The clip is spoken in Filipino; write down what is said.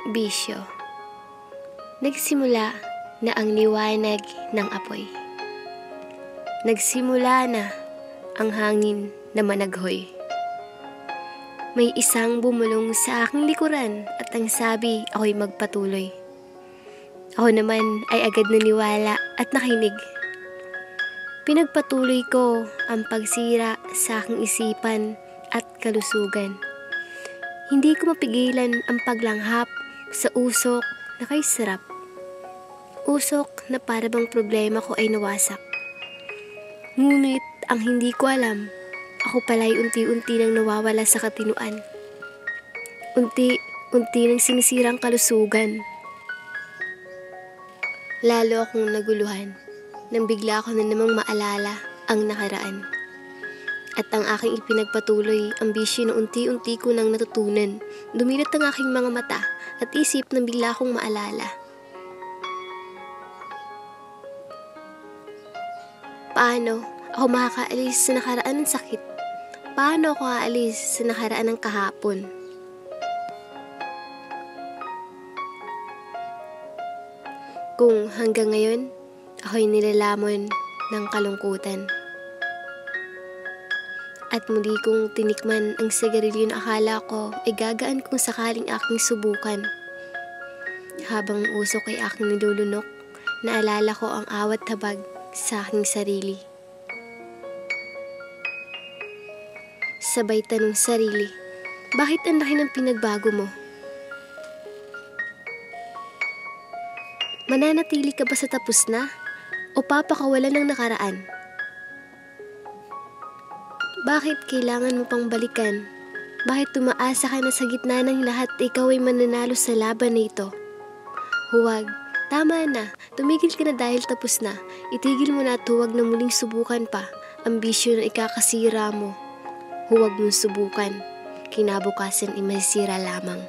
Bisyo. Nagsimula na ang liwanag ng apoy. Nagsimula na ang hangin na managhoy. May isang bumulong sa aking likuran at ang sabi ako'y magpatuloy. Ako naman ay agad naniwala at nakinig. Pinagpatuloy ko ang pagsira sa aking isipan at kalusugan. Hindi ko mapigilan ang paglanghap sa usok na kay sarap. Usok na para bang problema ko ay nawasak. Ngunit ang hindi ko alam, ako pala'y unti-unti nang nawawala sa katinuan. Unti-unti nang sinisirang kalusugan. Lalo akong naguluhan nang bigla ko na namang maalala ang nakaraan. At ang aking ipinagpatuloy, ang bisyo na unti-unti ko nang natutunan. Dumilat ang aking mga mata at isip nang bigla akong maalala. Paano ako makakaalis sa nakaraan ng sakit? Paano ako aalis sa nakaraan ng kahapon? Kung hanggang ngayon, ako'y nilalamon ng kalungkutan. At muli kong tinikman ang sigarilyo na akala ko ay gagaan kung sakaling aking subukan. Habang usok ay aking nilulunok, naalala ko ang awat habag sa aking sarili. Sabay tanong sarili, bakit ang laki ng pinagbago mo? Mananatili ka ba sa tapos na? O papakawalan ng nakaraan? Bakit kailangan mo pang balikan? Bakit tumaasa ka na sa gitna ng lahat ikaw ay mananalo sa laban na ito? Huwag, tama na, tumigil ka na dahil tapos na. Itigil mo na at huwag na muling subukan pa ang bisyo na ikakasira mo. Huwag mong subukan, kinabukasan ay masisira lamang.